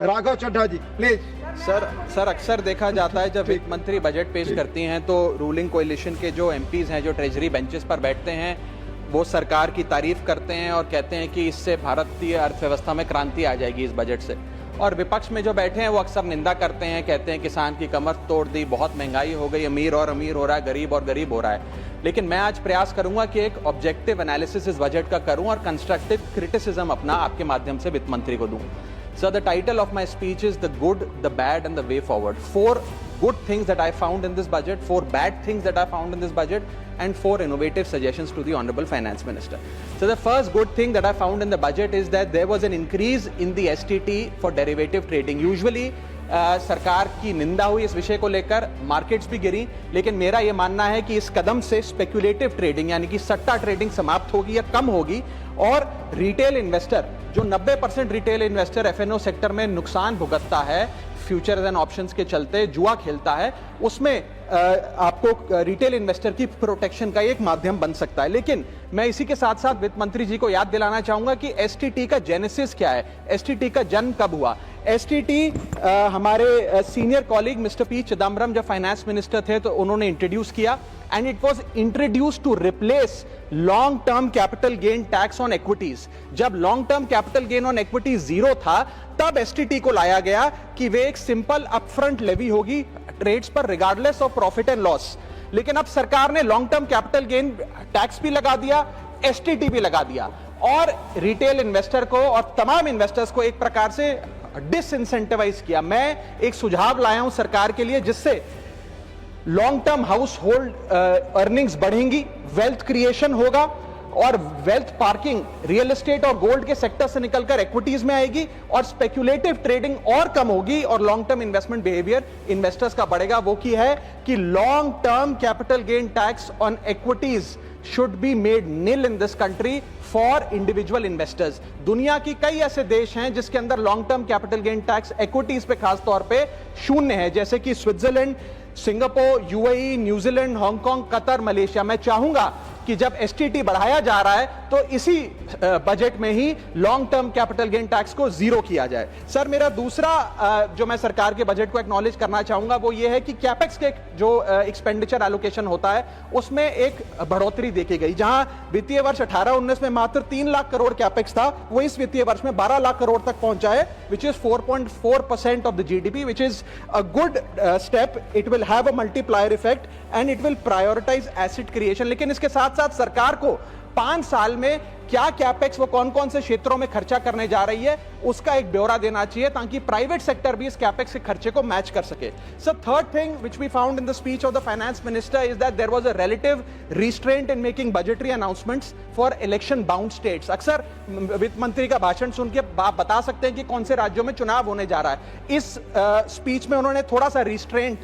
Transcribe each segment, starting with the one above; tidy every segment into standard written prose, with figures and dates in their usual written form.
Raghav Chadha ji please. Sir अक्सर देखा जाता है जब वित्त मंत्री बजट पेश करती हैं तो रूलिंग कोalition के जो एमपीज हैं जो ट्रेजरी बेंचेस पर बैठते हैं वो सरकार की तारीफ करते हैं और कहते हैं कि इससे भारतीय अर्थव्यवस्था में क्रांति आ जाएगी इस बजट से। और विपक्ष में जो बैठे हैं वो अक्सर निंदा करते हैं, कहते हैं किसान की कमर तोड़ दी, बहुत महंगाई हो गई, अमीर और अमीर हो रहा है, गरीब और गरीब हो रहा है। लेकिन मैं आज प्रयास करूंगा कि एक ऑब्जेक्टिव एनालिसिस इस बजट का करूं और कंस्ट्रक्टिव क्रिटिसिज्म अपना आपके माध्यम से वित्त मंत्री को दूं। So the title of my speech is The Good, the Bad and the Way Forward. 4 good things that I found in this budget, 4 bad things that I found in this budget, and 4 innovative suggestions to the Honorable Finance Minister. So the first good thing that I found in the budget is that there was an increase in the STT for derivative trading. Usually सरकार की निंदा हुई इस विषय को लेकर, markets भी गिरी, लेकिन मेरा यह मानना है कि इस कदम से स्पेक्युलेटिव ट्रेडिंग यानी कि सट्टा ट्रेडिंग समाप्त होगी या कम होगी और रिटेल इन्वेस्टर जो 90% रिटेल इन्वेस्टर एफएनओ सेक्टर में नुकसान भुगतता है फ्यूचर्स एंड ऑप्शंस के चलते, जुआ खेलता है, उसमें आपको रिटेल इन्वेस्टर की प्रोटेक्शन का एक माध्यम बन सकता है। लेकिन मैं इसी के साथ साथ वित्त मंत्री जी को याद दिलाना चाहूंगा कि एसटीटी का जेनेसिस क्या है, एसटीटी का जन्म कब हुआ। एसटीटी हमारे senior colleague mister P Chidambaram जब फाइनेंस मिनिस्टर थे तो उन्होंने इंट्रोड्यूस किया and it was introduce to replace long term capital gain tax on equities. जब long term capital gain on equities zero था तब एसटीटी को लाया गया कि वे एक सिंपल अपफ्रंट लेवी होगी ट्रेड्स पर regardless of profit and loss. लेकिन अब सरकार ने long term capital gain tax भी लगा दिया, एसटीटी भी लगा दिया और रिटेल इन्वेस्टर को और तमाम इन्वेस्टर्स को एक प्रकार से डिसइंसेंटिवाइज किया। मैं एक सुझाव लाया हूं सरकार के लिए जिससे long term house hold earnings बढ़ेंगी, वेल्थ क्रिएशन होगा और वेल्थ पार्किंग रियल एस्टेट और गोल्ड के सेक्टर से निकलकर इक्विटीज में आएगी और स्पेक्युलेटिव ट्रेडिंग और कम होगी और long term investment behaviour investors का बढ़ेगा। वो की है कि long term capital gain tax on equities should be made nil in this country for individual investors. दुनिया की कई ऐसे देश हैं जिसके अंदर long term capital gain tax equities पे खास तौर पे शून्य है, जैसे कि Switzerland, Singapore, UAE, New Zealand, Hong Kong, Qatar, Malaysia. मैं चाहूंगा कि जब एसटीटी बढ़ाया जा रहा है तो इसी बजट में ही long term capital gain tax को जीरो किया जाए। सर मेरा दूसरा जो मैं सरकार के बजट को एक्नॉलेज करना चाहूंगा वो ये है कि कैपेक्स के जो एक्सपेंडिचर एलोकेशन होता है उसमें एक बढ़ोतरी देखी गई। जहां वित्तीय वर्ष 18-19 में मात्र 3 लाख करोड़ कैपेक्स था वो इस वित्तीय वर्ष में 12 लाख करोड़ तक पहुंचा है, which is 4.4% of the GDP, which is a good step. It will have a multiplier effect and it will prioritise asset creation. लेकिन इसके साथ साथ सरकार को 5 साल में क्या कैपेक्स वो कौन कौन से क्षेत्रों में खर्चा करने जा रही है उसका एक ब्यौरा देना चाहिए ताकि प्राइवेट सेक्टर भी इस कैपेक्स के खर्चे को मैच कर सके। So third thing which we found in the speech of the finance minister is that there was a relative restraint in making budgetary announcements for election bound states. अक्सर वित्त मंत्री का भाषण सुन के आप बता सकते हैं कि कौन से राज्यों में चुनाव होने जा रहा है। इस स्पीच में उन्होंने थोड़ा सा रिस्ट्रेंट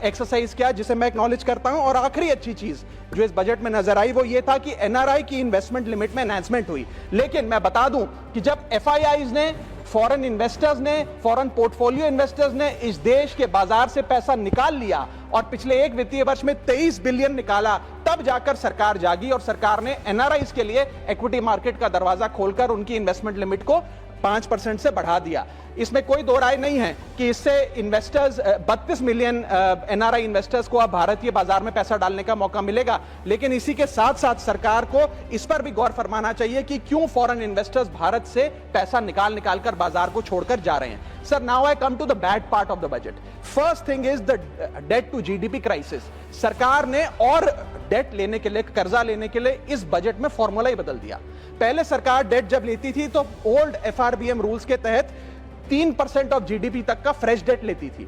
एक्सरसाइज किया जिसे मैं एक्नॉलेज करता हूं। और आखिरी अच्छी चीज जो इस बजट में नजर आई वो ये था कि एनआरआई की इन्वेस्टमेंट लिमिट में एनहांसमेंट हुई। लेकिन मैं बता दूं कि जब एफआईआईज ने, फॉरेन इन्वेस्टर्स ने, फॉरेन पोर्टफोलियो इन्वेस्टर्स ने इस देश के बाजार से पैसा निकाल लिया और पिछले एक वित्तीय वर्ष में 23 बिलियन निकाला, तब जाकर सरकार जागी और सरकार ने एनआरआईज के लिए इक्विटी मार्केट का दरवाजा खोलकर उनकी इन्वेस्टमेंट लिमिट को 5% से बढ़ा दिया। इसमें कोई दो राय नहीं है कि इससे इन्वेस्टर्स 32 मिलियन एनआरआई इन्वेस्टर्स को अब भारतीय बाजार में पैसा डालने का मौका मिलेगा। लेकिन इसी के साथ साथ सरकार को इस पर भी गौर फरमाना चाहिए कि क्यों फॉरेन इन्वेस्टर्स भारत से पैसा निकाल कर बाजार को छोड़कर जा रहे हैं। Sir now I come to the bad part of the budget. First thing is the debt to GDP crisis. सरकार ने और डेट लेने के लिए, कर्जा लेने के लिए इस बजट में फॉर्मूला ही बदल दिया। पहले सरकार डेट जब लेती थी तो ओल्ड एफआरबीएम रूल्स के तहत 3% ऑफ जीडीपी तक का फ्रेश डेट लेती थी।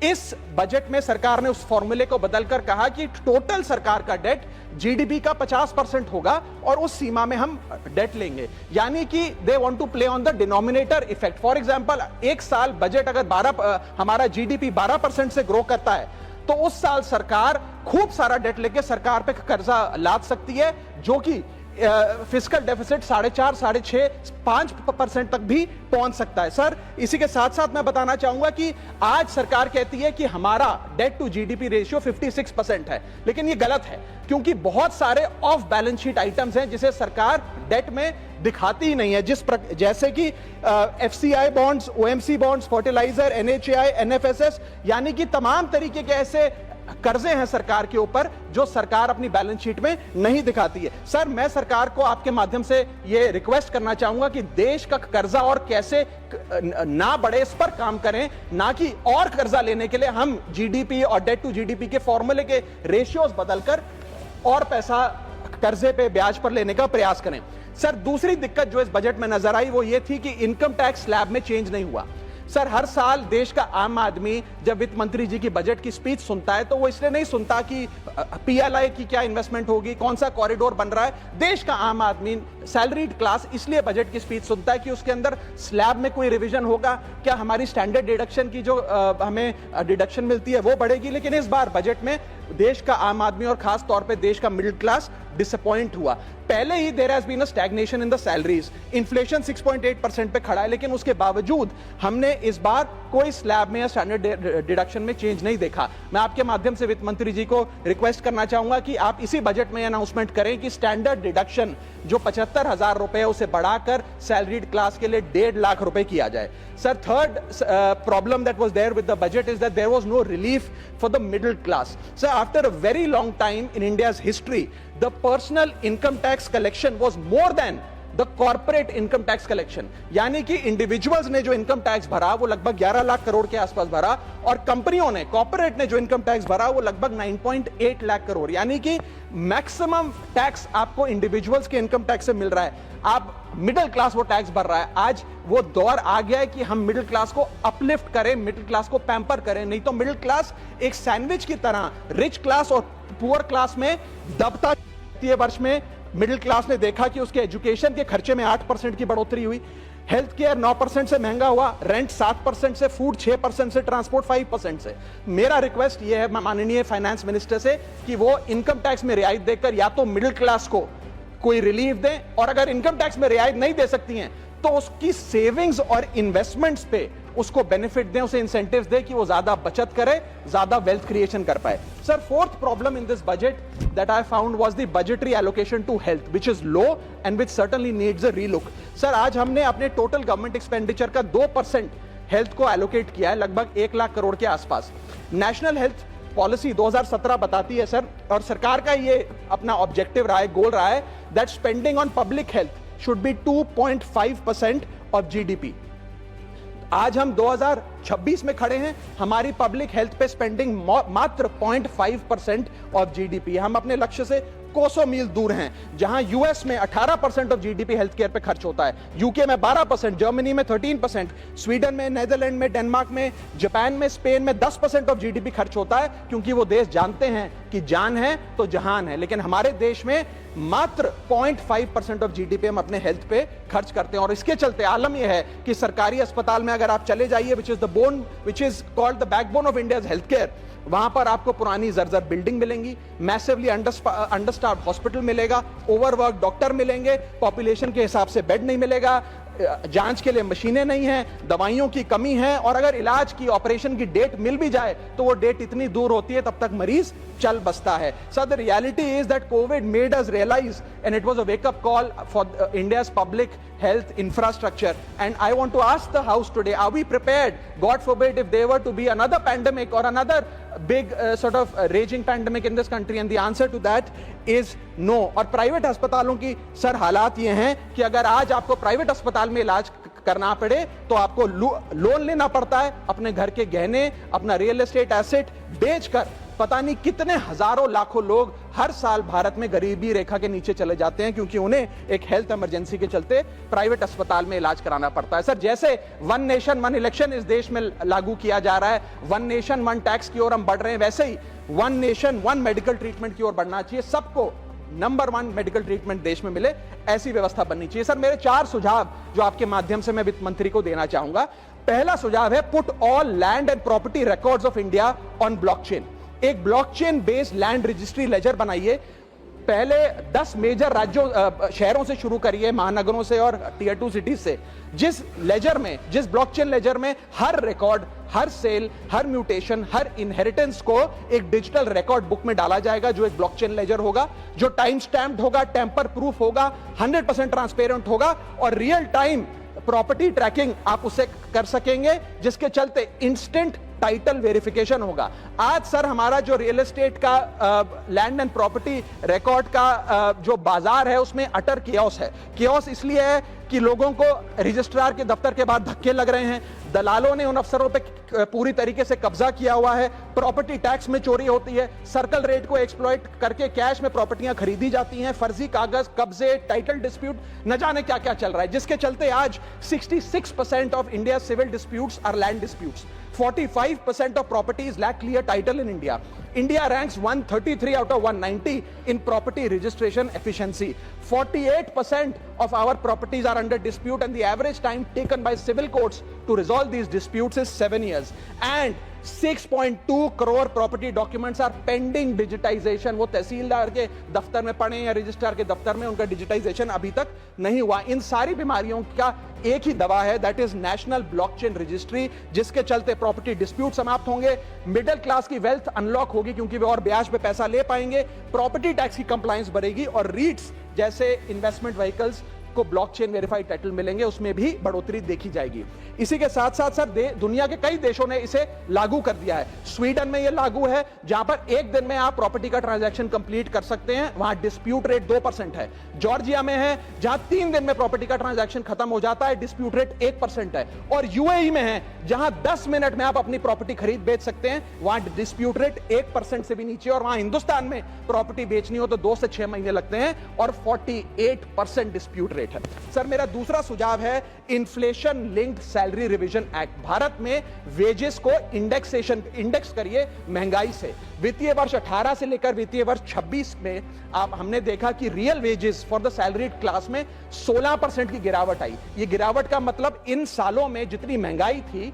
इस बजट में सरकार ने उस फॉर्मूले को बदलकर कहा कि टोटल सरकार का डेट जीडीपी का 50% होगा और उस सीमा में हम डेट लेंगे। यानी कि they want to play on the denominator effect. For example एक साल बजट अगर हमारा जीडीपी 12% से ग्रो करता है तो उस साल सरकार खूब सारा डेट लेके सरकार पे कर्जा लाद सकती है जो कि फिस्कल डेफिसिट 4.5, 6.5, 5% तक भी पहुंच सकता है। सर, इसी के साथ साथ मैं बताना चाहूंगा कि आज सरकार कहती है कि हमारा डेट टू जीडीपी रेशियो 56% है, लेकिन ये गलत है, क्योंकि बहुत सारे ऑफ बैलेंस शीट आइटम्स हैं जिसे सरकार डेट में दिखाती ही नहीं है, जैसे कि FCI bonds, OMC bonds, fertiliser, NHAI, NFSS, यानी कि तमाम तरीके के ऐसे कर्जे हैं सरकार के ऊपर जो सरकार अपनी बैलेंस शीट में नहीं दिखाती है। सर, मैं सरकार को आपके माध्यम से यह रिक्वेस्ट करना चाहूंगा कि देश का कर्जा और कैसे ना बढ़े इस पर काम करें, ना कि और कर्जा लेने के लिए हम जीडीपी और डेट टू जीडीपी के फॉर्मूले के रेशियोज बदलकर और पैसा कर्जे पे ब्याज पर लेने का प्रयास करें। सर, दूसरी दिक्कत जो इस बजट में नजर आई वो ये थी कि इनकम टैक्स स्लैब में चेंज नहीं हुआ। सर, हर साल देश का आम आदमी जब वित्त मंत्री जी की बजट की स्पीच सुनता है तो वो इसलिए नहीं सुनता कि पीएलआई की क्या इन्वेस्टमेंट होगी, कौन सा कॉरिडोर बन रहा है। देश का आम आदमी, सैलरीड क्लास, इसलिए बजट की स्पीच सुनता है कि उसके अंदर स्लैब में कोई रिवीजन होगा, क्या हमारी स्टैंडर्ड डिडक्शन की जो हमें डिडक्शन मिलती है वो बढ़ेगी। लेकिन इस बार बजट में देश का आम आदमी और खास तौर पे देश का मिडिल क्लास डिसअपॉइंट हुआ। पहले ही there has been a stagnation in the salaries, inflation 6.8% पे खड़ा है, लेकिन उसके बावजूद हमने इस बार कोई स्लैब में या स्टैंडर्ड डिडक्शन में चेंज नहीं देखा। मैं आपके माध्यम से वित्त मंत्री जी को रिक्वेस्ट करना चाहूंगा कि आप इसी बजट में अनाउंसमेंट करें कि स्टैंडर्ड डिडक्शन जो 75,000 रुपए उसे बढ़ाकर सैलरीड क्लास के लिए 1.5 लाख रुपए किया जाए। Sir, third problem that was there with the budget is that there was no relief for the middle class. Sir, after a very long time in India's history the personal income tax collection was more than the corporate income tax collection, यानी कि individuals ने जो income tax भरा वो लगभग 11 लाख करोड़ के आसपास भरा, और कंपनियों ने, कॉर्पोरेट ने जो इनकम टैक्स भरा वो लगभग 9.8 लाख करोड़, यानी कि मैक्सिमम टैक्स आपको इंडिविजुअल्स के इनकम टैक्स से मिल रहा है। आप मिडिल क्लास वो टैक्स भर रहा है। आज वो दौर आ गया है कि हम मिडिल क्लास को अपलिफ्ट करें, मिडिल क्लास को पैम्पर करें, नहीं तो मिडिल क्लास एक सैंडविच की तरह रिच क्लास और पुअर क्लास में दबता। वर्ष में मिडिल क्लास ने देखा कि उसके एजुकेशन के खर्चे में 8% की बढ़ोतरी हुई, हेल्थ केयर 9% से महंगा हुआ, रेंट 7% से, फूड 6% से, ट्रांसपोर्ट 5% से। मेरा रिक्वेस्ट यह है माननीय फाइनेंस मिनिस्टर से कि वो इनकम टैक्स में रियायत देकर या तो मिडिल क्लास को कोई रिलीफ दें, और अगर इनकम टैक्स में रियायत नहीं दे सकती हैं तो उसकी सेविंग्स और इन्वेस्टमेंट्स पे उसको बेनिफिट दें, उसे इंसेंटिव्स दें कि वो ज्यादा बचत करे, ज्यादा वेल्थ क्रिएशन कर पाए। Sir, fourth problem in this budget that I found was the budgetary allocation to health, which is low and which certainly needs a relook. Sir, आज हमने अपने टोटल गवर्नमेंट एक्सपेंडिचर का 2% हेल्थ को allocate किया है, लगभग 1 लाख करोड़ के आसपास। नेशनल हेल्थ पॉलिसी 2017 बताती है सर, और सरकार का ये अपना ऑब्जेक्टिव रहा है, गोल रहा है, that spending on public health should be 2.5% of GDP. आज हम 2026 में खड़े हैं, हमारी पब्लिक हेल्थ पे स्पेंडिंग मात्र 0.5% ऑफ जीडीपी। हम अपने लक्ष्य से कोसों मील दूर हैं। जहां यूएस में 18% ऑफ जीडीपी हेल्थ केयर पे खर्च होता है, यूके में 12%, जर्मनी में 13%, स्वीडन में, नेदरलैंड में, डेनमार्क में, जापान में, स्पेन में 10% ऑफ जीडीपी खर्च होता है, क्योंकि वो देश जानते हैं कि जान है तो जहान है। लेकिन हमारे देश में मात्र 0.5% ऑफ जीडीपी हम अपने हेल्थ पे खर्च करते हैं, और इसके चलते आलम यह है कि सरकारी अस्पताल में अगर आप चले जाइए, which is called the backbone of India's health care, वहां पर आपको पुरानी जर्जर बिल्डिंग मिलेंगी, मैसिवली अंडरस्टाफ्ड हॉस्पिटल मिलेगा, ओवरवर्क डॉक्टर मिलेंगे, पॉपुलेशन के हिसाब से बेड नहीं मिलेगा, जांच के लिए मशीनें नहीं हैं, दवाइयों की कमी है, और अगर इलाज की, ऑपरेशन की डेट मिल भी जाए तो वो डेट इतनी दूर होती है तब तक मरीज चल बसता है। So the reality is that Covid made us realise and it was a wake up call for India's public health infrastructure, and I want to ask the house today, are we prepared, God forbid, if there were to be another pandemic or another big sort of raging pandemic in this country? And the answer to that is no. और private अस्पतालों की sir हालात ये हैं कि अगर आज आपको प्राइवेट अस्पताल में इलाज करना पड़े तो आपको लोन लेना पड़ता है, अपने घर के गहने, अपना रियल एस्टेट एसेट बेचकर पता नहीं कितने हजारों लाखों लोग हर साल भारत में गरीबी रेखा के नीचे चले जाते हैं, क्योंकि उन्हें एक हेल्थ इमरजेंसी के चलते प्राइवेट अस्पताल में इलाज कराना पड़ता है। सर, जैसे वन नेशन वन इलेक्शन इस देश में लागू किया जा रहा है, वन नेशन वन टैक्स की ओर हम बढ़ रहे हैं, वैसे ही one nation one medical treatment की ओर बढ़ना चाहिए। सबको नंबर 1 मेडिकल ट्रीटमेंट देश में मिले, ऐसी व्यवस्था बननी चाहिए। सर, मेरे 4 सुझाव जो आपके माध्यम से मैं वित्त मंत्री को देना चाहूंगा। पहला सुझाव है, put all land and property records of India on blockchain. एक blockchain based land registry ledger बनाइए। पहले 10 मेजर राज्यों शहरों से शुरू करिए, महानगरों से और टियर 2 सिटीज से, जिस लेजर में, जिस ब्लॉकचेन लेजर में हर रिकॉर्ड, हर सेल, हर म्यूटेशन, हर इनहेरिटेंस को एक डिजिटल रिकॉर्ड बुक में डाला जाएगा, जो एक ब्लॉकचेन लेजर होगा, जो टाइम स्टैम्प्ड होगा, टेम्पर प्रूफ होगा, 100% ट्रांसपेरेंट होगा और रियल टाइम प्रॉपर्टी ट्रैकिंग आप उसे कर सकेंगे, जिसके चलते इंस्टेंट टाइटल वेरिफिकेशन होगा। आज सर हमारा जो रियल एस्टेट का लैंड एंड प्रॉपर्टी रिकॉर्ड का जो बाजार है उसमें अटर कियोस है। कियोस इसलिए है कि लोगों को रजिस्ट्रार के दफ्तर के बाद धक्के लग रहे हैं, दलालों ने उन अफसरों पे पूरी तरीके से कब्जा किया हुआ है, प्रॉपर्टी टैक्स में चोरी होती है, सर्कल रेट को एक्सप्लॉइट करके कैश में प्रॉपर्टियां खरीदी जाती हैं, फर्जी कागज, कब्जे, टाइटल डिस्प्यूट, न जाने क्या क्या चल रहा है, जिसके चलते आज 66% of India civil disputes are land disputes. 45% of properties lack clear title in India. India ranks 133 out of 190 in property registration efficiency. 48% of our properties are under dispute and the average time taken by civil courts to resolve these disputes is 7 years. And 6.2 crore property documents are pending digitization. वो तहसीलदार के दफ्तर में पड़े या registrar के दफ्तर में, उनका डिजिटाइजेशन अभी तक नहीं हुआ। इन सारी बीमारियों का एक ही दवा है, that is national blockchain registry, जिसके चलते प्रॉपर्टी डिस्प्यूट समाप्त होंगे, मिडिल क्लास की वेल्थ अनलॉक होगी क्योंकि वे और ब्याज पे पैसा ले पाएंगे, प्रॉपर्टी टैक्स की कंप्लायंस बढ़ेगी और रीट्स जैसे इन्वेस्टमेंट व्हीकल्स को ब्लॉकचेन वेरीफाइड टाइटल मिलेंगे, उसमें भी बढ़ोतरी देखी जाएगी। इसी के साथ साथ सर दुनिया के कई देशों ने इसे लागू कर दिया है। स्वीडन में यह लागू है, जहां पर एक दिन में आप प्रॉपर्टी का ट्रांजैक्शन कंप्लीट कर सकते हैं, वहां डिस्प्यूट रेट 2% है। जॉर्जिया में है, जहां 3 दिन में प्रॉपर्टी का ट्रांजैक्शन खत्म हो जाता है, डिस्प्यूट रेट 1% है। और यूएई में है, जहां 10 मिनट में आप अपनी प्रॉपर्टी खरीद बेच सकते हैं, वहां डिस्प्यूट रेट 1% से भी नीचे। और वहां हिंदुस्तान में प्रॉपर्टी बेचनी हो तो 2 से 6 महीने लगते हैं और 48% डिस्प्यूट रेट है। सर मेरा दूसरा सुझाव है inflation linked salary revision act. Bharat में वेजेस को इंडेक्स करिए महंगाई से। वित्तीय वर्ष 18 से लेकर वित्तीय वर्ष 26 में हमने देखा कि real wages for the salaried class में 16% की गिरावट आई। ये गिरावट का मतलब इन सालों में जितनी महंगाई थी,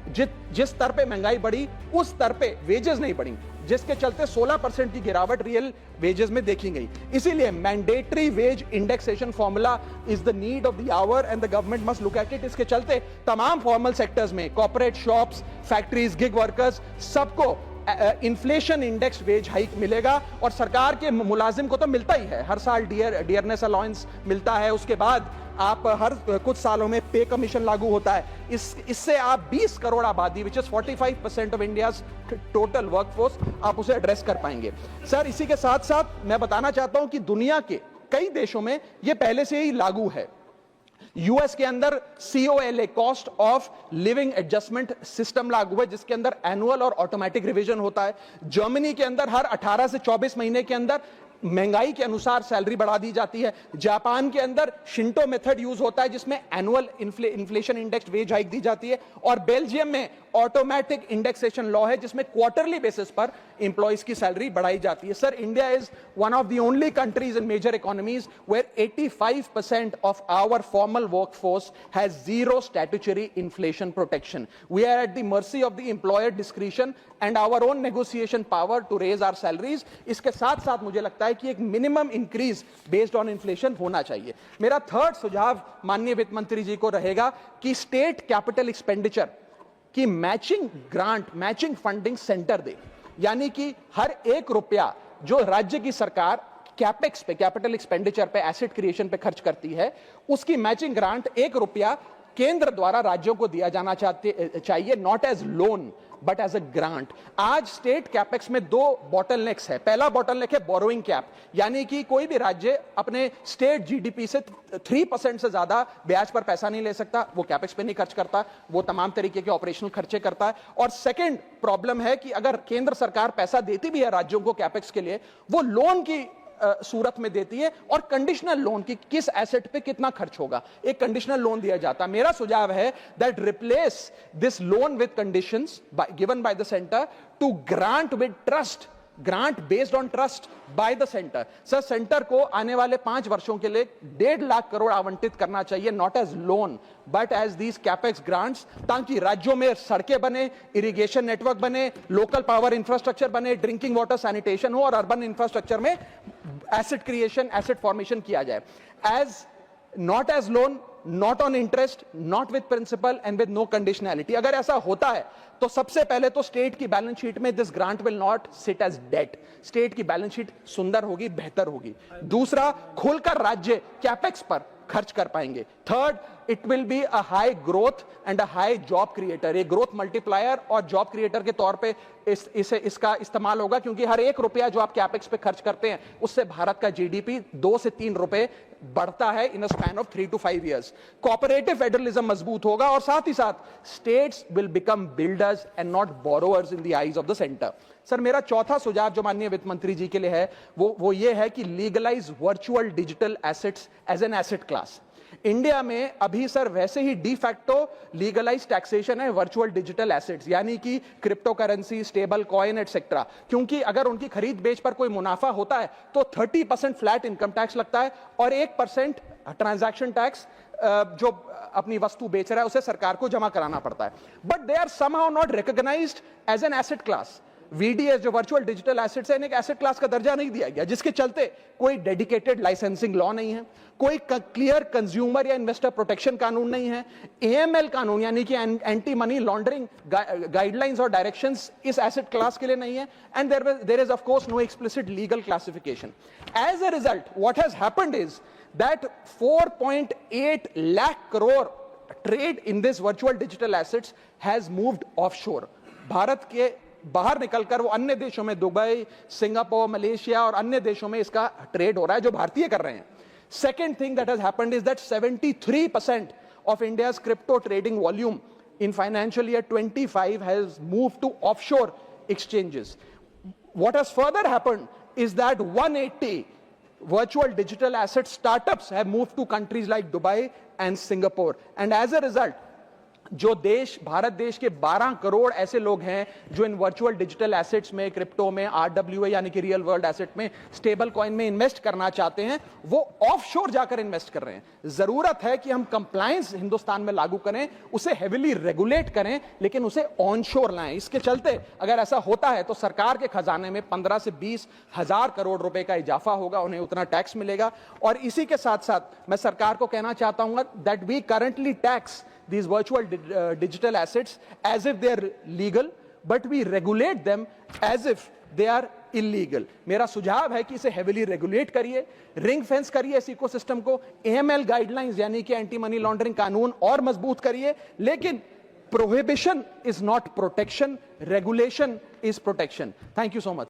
जिस स्तर पे महंगाई बढ़ी उस स्तर पे वेजेस नहीं बढ़ी, जिसके चलते 16% की गिरावट रियल वेजेस में देखी गई। इसीलिए mandatory wage indexation formula is the need of the hour and the government must look at it. इसके चलते तमाम फॉर्मल सेक्टर्स में, corporate, shops, factories, gig workers, सबको इन्फ्लेशन इंडेक्स वेज हाइक मिलेगा। और सरकार के मुलाजिम को तो मिलता ही है, हर साल डियरनेस अलाउंस मिलता है, उसके बाद आप हर कुछ सालों में पे कमीशन लागू होता है। इससे आप 20 करोड़ आबादी, which is 45% of India's total workforce, आप उसे एड्रेस कर पाएंगे। सर इसी के साथ साथ मैं बताना चाहता हूं कि दुनिया के कई देशों में यह पहले से ही लागू है। यूएस के अंदर COLA, cost of living adjustment system लागू है, जिसके अंदर एनुअल और ऑटोमेटिक रिवीजन होता है। जर्मनी के अंदर हर 18 से 24 महीने के अंदर महंगाई के अनुसार सैलरी बढ़ा दी जाती है। जापान के अंदर शिंटो मेथड यूज होता है, जिसमें annual inflation index wage hike दी जाती है। और बेल्जियम में ऑटोमेटिक इंडेक्सेशन लॉ है, जिसमें क्वार्टरली बेसिस पर एम्प्लॉइज की सैलरी बढ़ाई जाती है। Sir India is one of the only countries in major economies where 85% of our formal workforce has zero statutory inflation protection. We are at the mercy of the employer discretion and our own negotiation power to raise our salaries. इसके साथ साथ मुझे लगता है कि एक minimum increase based on inflation होना चाहिए। मेरा थर्ड सुझाव माननीय वित्त मंत्री जी को रहेगा कि स्टेट कैपिटल एक्सपेंडिचर की matching grant, matching funding centre दे, यानी कि हर 1 रुपया जो राज्य की सरकार कैपेक्स पे, कैपिटल एक्सपेंडिचर पे, एसेट क्रिएशन पे खर्च करती है, उसकी मैचिंग ग्रांट 1 रुपया केंद्र द्वारा राज्यों को दिया जाना चाहिए, not as loan but as a grant. आज स्टेट कैपेक्स में 2 बॉटलनेक्स है। पहला बॉटलनेक है बोरोइंग कैप, यानी कि कोई भी राज्य अपने स्टेट जीडीपी से 3% से ज्यादा ब्याज पर पैसा नहीं ले सकता, वो कैपेक्स पे नहीं खर्च करता, वो तमाम तरीके के ऑपरेशनल खर्चे करता है। और सेकंड प्रॉब्लम है कि अगर केंद्र सरकार पैसा देती भी है राज्यों को कैपेक्स के लिए, वो लोन की सूरत में देती है और कंडीशनल लोन की किस एसेट पे कितना खर्च होगा, एक कंडीशनल लोन दिया जाता है। मेरा सुझाव है that replace this loan with conditions given by the centre to grant with trust, grant based on trust by the centre. Sir centre को आने वाले 5 वर्षों के लिए 1.5 लाख करोड़ आवंटित करना चाहिए, not as loan but as these capex grants, ताकि राज्यों में सड़कें बने, इरिगेशन नेटवर्क बने, लोकल पावर इंफ्रास्ट्रक्चर बने, ड्रिंकिंग वाटर सैनिटेशन हो और अर्बन इंफ्रास्ट्रक्चर में एसेट क्रिएशन, एसेट फॉर्मेशन किया जाए, as not as loan, not on interest, not with principal and with no conditionality. अगर ऐसा होता है तो सबसे पहले तो स्टेट की बैलेंस शीट में this grant will not sit as debt, state की बैलेंस शीट सुंदर होगी, बेहतर होगी। दूसरा, खुलकर राज्य कैपेक्स पर खर्च कर पाएंगे। Third, it will be a high growth and a high job creator, एक ग्रोथ मल्टीप्लायर और जॉब क्रिएटर के तौर पे इसका इस्तेमाल होगा, क्योंकि हर एक रुपया जो आप कैपेक्स पे खर्च करते हैं उससे भारत का जीडीपी 2 से 3 रुपए बढ़ता है in a span of 3 to 5 years। Cooperative federalism मजबूत होगा और साथ ही साथ states will become builders and not borrowers in the eyes of the centre. Sir, मेरा चौथा सुझाव जो माननीय वित्त मंत्री जी के लिए है वो ये है कि legalise virtual digital assets as an asset class. India में अभी सर वैसे ही डी फैक्टो लीगलाइज टैक्सेशन है वर्चुअल डिजिटल एसेट्स, यानी कि crypto currency, stable coin etcetera, क्योंकि अगर उनकी खरीद बेच पर कोई मुनाफा होता है तो 30% फ्लैट इनकम टैक्स लगता है और 1% ट्रांजैक्शन टैक्स जो अपनी वस्तु बेच रहा है उसे सरकार को जमा कराना पड़ता है। But they are somehow not recognised as an asset class. VDS जो वर्चुअल डिजिटल एसेट्स है, एक एसेट क्लास का दर्जा नहीं दिया गया, जिसके चलते कोई डेडिकेटेड लाइसेंसिंग लॉ नहीं है, कोई क्लियर कंज्यूमर या इन्वेस्टर प्रोटेक्शन कानून नहीं है, एएमएल कानून यानी कि एंटी मनी लॉन्ड्रिंग गाइडलाइंस और डायरेक्शंस इस एसेट क्लास के लिए नहीं है, and there is of course no explicit legal classification. As a result what has happened is that 4.8 lakh crore trade in this virtual digital assets has moved offshore. Bharat के बाहर निकलकर वो अन्य देशों में, दुबई, सिंगापुर, मलेशिया और अन्य देशों में इसका ट्रेड हो रहा है जो भारतीय कर रहे हैं। Second thing that has happened is that 73% of India's crypto trading volume in financial year 25 has moved to offshore exchanges. What has further happened is that 180 virtual digital asset startups have moved to countries like Dubai and Singapore, and as a result जो देश, भारत देश के 12 करोड़ ऐसे लोग हैं जो इन virtual digital assets में, crypto में, आरडब्ल्यूए यानी कि रियल वर्ल्ड एसेट में, स्टेबल कॉइन में इन्वेस्ट करना चाहते हैं, वो ऑफशोर जाकर इन्वेस्ट कर रहे हैं। जरूरत है कि हम कंप्लायंस हिंदुस्तान में लागू करें, उसे हेविली रेगुलेट करें, लेकिन उसे ऑनशोर लाएं। इसके चलते अगर ऐसा होता है तो सरकार के खजाने में 15 से 20 हजार करोड़ रुपए का इजाफा होगा, उन्हें उतना टैक्स मिलेगा। और इसी के साथ साथ मैं सरकार को कहना चाहता हूं that we currently tax these virtual digital assets as if they are legal, but we regulate them as if they are illegal। मेरा सुझाव है कि इसे heavily regulate करिए, रिंग फेंस करिए इस इकोसिस्टम को, AML गाइडलाइंस यानी कि एंटी मनी लॉन्ड्रिंग कानून और मजबूत करिए, लेकिन prohibition is not protection, regulation is protection। Thank you so much।